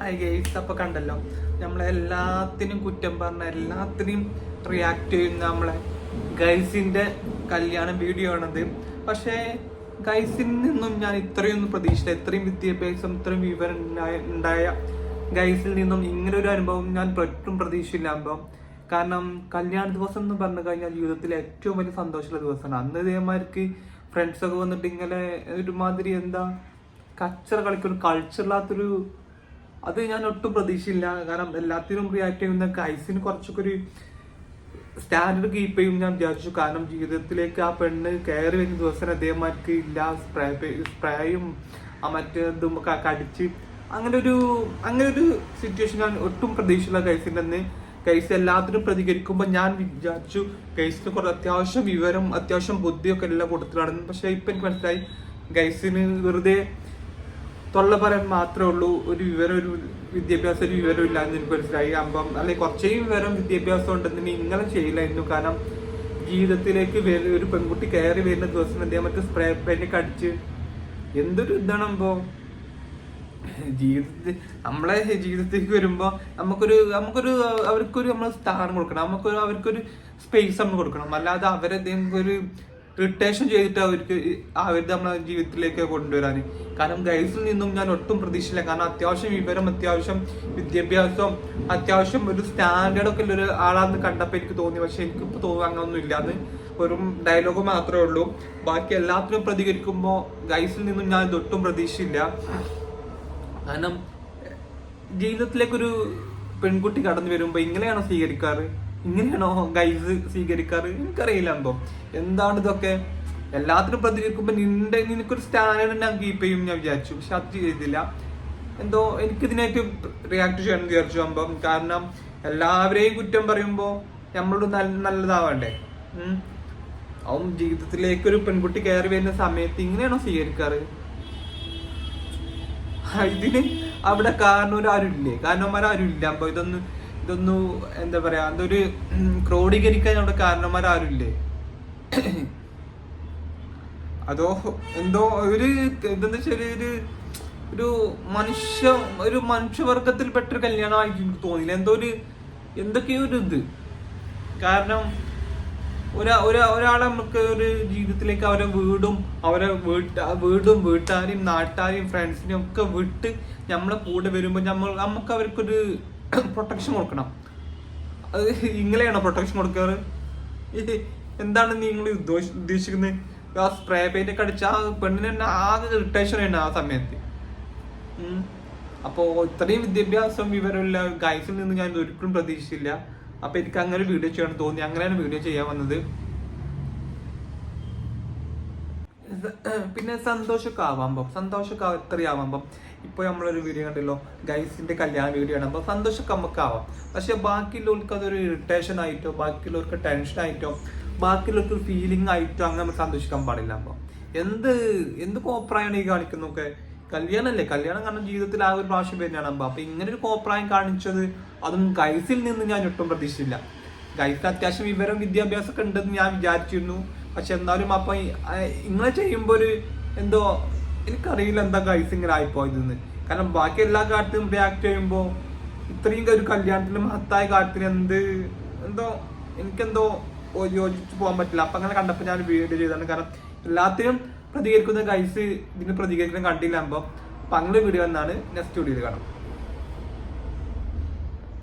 Hi guys, അപ്പൊ കണ്ടല്ലോ നമ്മളെല്ലാത്തിനും കുറ്റം പറഞ്ഞ എല്ലാത്തിനും റിയാക്ട് ചെയ്യുന്ന നമ്മളെ ഗൈസിന്റെ കല്യാണ വീഡിയോ ആണത്. പക്ഷേ ഗൈസിൽ നിന്നും ഞാൻ ഇത്രയൊന്നും പ്രതീക്ഷിച്ചില്ല. ഇത്രയും വിദ്യാഭ്യാസം, ഇത്രയും വിവരം ഉണ്ടായ ഗൈസിൽ നിന്നും ഇങ്ങനെ ഒരു അനുഭവം ഞാൻ ഒട്ടും പ്രതീക്ഷയില്ല. അനുഭവം കാരണം കല്യാണ ദിവസം എന്ന് പറഞ്ഞു കഴിഞ്ഞാൽ ജീവിതത്തിലെ ഏറ്റവും വലിയ സന്തോഷമുള്ള ദിവസമാണ്. അന്ന് ഇതേമാർക്ക് ഫ്രണ്ട്സൊക്കെ വന്നിട്ട് ഇങ്ങനെ ഒരുമാതിരി എന്താ കച്ചറ കളിക്കുന്ന കൾച്ചറില്ലാത്തൊരു അത് ഞാൻ ഒട്ടും പ്രതീക്ഷയില്ല. കാരണം എല്ലാത്തിനും റിയാക്ട് ചെയ്യുന്ന ഗൈസിന് കുറച്ചൊക്കെ ഒരു സ്റ്റാൻഡേർഡ് കീപ്പ് ചെയ്യും ഞാൻ വിചാരിച്ചു. കാരണം ജീവിതത്തിലേക്ക് ആ പെണ്ണ് കയറി വരുന്ന ദിവസം അദ്ദേഹമാർക്ക് ഇല്ല സ്പ്രേയും മറ്റേതും കടിച്ച് അങ്ങനെ ഒരു സിറ്റുവേഷൻ ഞാൻ ഒട്ടും പ്രതീക്ഷയില്ല ഗൈസിൻ്റെ അന്ന്. ഗൈസ് എല്ലാത്തിനും പ്രതികരിക്കുമ്പോൾ ഞാൻ വിചാരിച്ചു ഗൈസിന് കുറച്ച് അത്യാവശ്യം വിവരം അത്യാവശ്യം ബുദ്ധിയൊക്കെ എല്ലാം കൊടുത്തിട്ടാണെന്ന്. പക്ഷെ ഇപ്പം എനിക്ക് മനസ്സിലായി ഗൈസിന് വെറുതെ തൊള്ള പറയാൻ മാത്രമേ ഉള്ളൂ, ഒരു വിദ്യാഭ്യാസം ഒരു വിവരം ഇല്ല എന്ന് എനിക്ക് മനസ്സിലായി. അപ്പം അല്ലെങ്കിൽ കുറച്ചേ വിവരം വിദ്യാഭ്യാസം ഉണ്ടെന്നുണ്ടെങ്കിൽ ഇങ്ങനെ ചെയ്യില്ലായിരുന്നു. കാരണം ജീവിതത്തിലേക്ക് ഒരു പെൺകുട്ടി കയറി വരുന്ന ദിവസം അദ്ദേഹം മറ്റേ സ്പ്രേ പെയിൻ്റൊക്കെ അടിച്ച് എന്തൊരു ഇതാണുമ്പോ നമ്മളെ ജീവിതത്തിലേക്ക് വരുമ്പോൾ അവർക്കൊരു നമ്മൾ സ്ഥാനം കൊടുക്കണം, അവർക്കൊരു സ്പേസ് നമ്മൾ കൊടുക്കണം. അല്ലാതെ അവരെന്തെങ്കിലും ഒരു റിട്ടേഷൻ ചെയ്തിട്ട് അവരുടെ നമ്മളെ ജീവിതത്തിലേക്ക് കൊണ്ടുവരാൻ. കാരണം ഗൈസിൽ നിന്നും ഞാൻ ഒട്ടും പ്രതീക്ഷയില്ല. കാരണം അത്യാവശ്യം വിവരം, അത്യാവശ്യം വിദ്യാഭ്യാസം, അത്യാവശ്യം ഒരു സ്റ്റാൻഡേർഡ് ഒക്കെ ഉള്ള ഒരു ആളാന്ന് കണ്ടപ്പോൾ എനിക്ക് തോന്നി. പക്ഷെ എനിക്കിപ്പോൾ തോന്നുന്നു അങ്ങനൊന്നും ഇല്ലാന്ന്, വെറും ഡയലോഗ് മാത്രമേ ഉള്ളൂ. ബാക്കി എല്ലാത്തിനും പ്രതികരിക്കുമ്പോൾ ഗൈസിൽ നിന്നും ഞാൻ ഇതൊട്ടും പ്രതീക്ഷയില്ല. കാരണം ജീവിതത്തിലേക്കൊരു പെൺകുട്ടി കടന്നു വരുമ്പോൾ ഇങ്ങനെയാണോ സ്വീകരിക്കാറ്? ഇങ്ങനെയാണോ ഗൈസ് സ്വീകരിക്കാറ്? എനിക്കറിയില്ല. എന്താണ് ഇതൊക്കെ? എല്ലാത്തിനും പ്രതികരിക്കുമ്പോൾ നിനക്കൊരു സ്റ്റാൻഡേർഡ് ഞാൻ കീപ്പ് ചെയ്യും ഞാൻ വിചാരിച്ചു. പക്ഷെ അത് ചെയ്തില്ല. എനിക്കിതിനായിട്ട് റിയാക്ട് ചെയ്യണമെന്ന് വിചാരിച്ചു. കാരണം എല്ലാവരെയും കുറ്റം പറയുമ്പോൾ നമ്മളോട് നല്ലതാവണ്ടേ? ജീവിതത്തിലേക്കൊരു പെൺകുട്ടി കയറി വരുന്ന സമയത്ത് ഇങ്ങനെയാണോ സ്വീകരിക്കാറ്? ഇതിന് അവിടെ കാരണവരാരും ഇല്ല. അപ്പൊ ഇതൊന്നു എന്താ പറയാ, അതൊരു ക്രോഡീകരിക്കാൻ അവിടെ കാരണന്മാരും ഇല്ലേ? അതോ എന്തോ എന്താ വെച്ചാൽ ഒരു മനുഷ്യവർഗത്തിൽപ്പെട്ടൊരു കല്യാണമായിട്ട് എനിക്ക് തോന്നിയില്ല. എന്തൊക്കെയോ ഒരു ഇത്. കാരണം ഒരാളെ നമുക്ക് ഒരു ജീവിതത്തിലേക്ക് അവരെ വീടും വീട്ടുകാരെയും നാട്ടുകാരെയും ഫ്രണ്ട്സിനെയും ഒക്കെ വിട്ട് നമ്മളെ കൂടെ വരുമ്പോൾ നമുക്ക് അവർക്കൊരു പ്രൊട്ടക്ഷൻ കൊടുക്കണം. അത് ഇങ്ങനെയാണോ പ്രൊട്ടക്ഷൻ കൊടുക്കാറ്? എന്താണ് നിങ്ങൾ ഉദ്ദേശിക്കുന്നത്? ആ സ്പ്രേ പെയിന്റ് ഒക്കെ അടിച്ച ആ പെണ്ണിന് തന്നെ ആകെ ഇറിറ്റേഷൻ ആണ് ആ സമയത്ത്. അപ്പോൾ ഇത്രയും വിദ്യാഭ്യാസം വിവരമില്ല ഗൈസിൽ നിന്ന് ഞാൻ ഒരിക്കലും പ്രതീക്ഷിച്ചില്ല. അപ്പൊ എനിക്ക് അങ്ങനെ വീഡിയോ ചെയ്യണം തോന്നി, അങ്ങനെയാണ് വീഡിയോ ചെയ്യാൻ വന്നത്. പിന്നെ സന്തോഷമൊക്കെ എത്രയാവുമ്പം ഇപ്പൊ നമ്മളൊരു വീഡിയോ കണ്ടല്ലോ ഗൈസിന്റെ കല്യാണ വീഡിയോ ആണ്. അപ്പൊ സന്തോഷമൊക്കെ നമുക്ക് ആവാം. പക്ഷെ ബാക്കിയുള്ളവർക്ക് അതൊരു ഇറിറ്റേഷൻ ആയിട്ടോ, ബാക്കിയുള്ളവർക്ക് ടെൻഷൻ ആയിട്ടോ, ബാക്കിയുള്ളവർക്ക് ഫീലിംഗ് ആയിട്ടോ അങ്ങനെ നമ്മൾ സന്തോഷിക്കാൻ പാടില്ല. അപ്പൊ എന്ത് കോപ്രായാണ് ഈ കാണിക്കുന്നൊക്കെ? കല്യാണമല്ലേ, കല്യാണം കാരണം ജീവിതത്തിൽ ആ ഒരു പ്രാവശ്യം തന്നെയാണ്. അപ്പൊ ഇങ്ങനെ ഒരു കോപ്രായം കാണിച്ചത് അതും ഗൈസിൽ നിന്ന് ഞാൻ ഒട്ടും പ്രതീക്ഷിച്ചില്ല. ഗൈസിന് അത്യാവശ്യം വിവരം വിദ്യാഭ്യാസം ഒക്കെ ഉണ്ടെന്ന് ഞാൻ വിചാരിച്ചിരുന്നു. പക്ഷെ എന്നാലും അപ്പൊ ഇങ്ങനെ ചെയ്യുമ്പോ എന്തോ എനിക്കറിയില്ല എന്താ ഗൈസ് ഇങ്ങനെ ആയിപ്പോയതെന്ന്. കാരണം ബാക്കി എല്ലാ കാര്യത്തിനും റിയാക്ട് ചെയ്യുമ്പോ ഇത്രയും ഒരു കല്യാണത്തിന് മഹത്തായ കാര്യത്തിന് എനിക്കെന്തോ യോജിച്ചു പോകാൻ പറ്റില്ല. അപ്പൊ അങ്ങനെ കണ്ടപ്പോ ഞാൻ വീഡിയോ ചെയ്താണ്. കാരണം എല്ലാത്തിനും പ്രതികരിക്കുന്ന ഗൈസ് ഇതിന് പ്രതികരിക്കാൻ കണ്ടില്ല. അപ്പൊ അങ്ങനെ വീഡിയോ എന്നാണ് നെക്സ്റ്റ് വീഡിയോയിൽ കാണാം.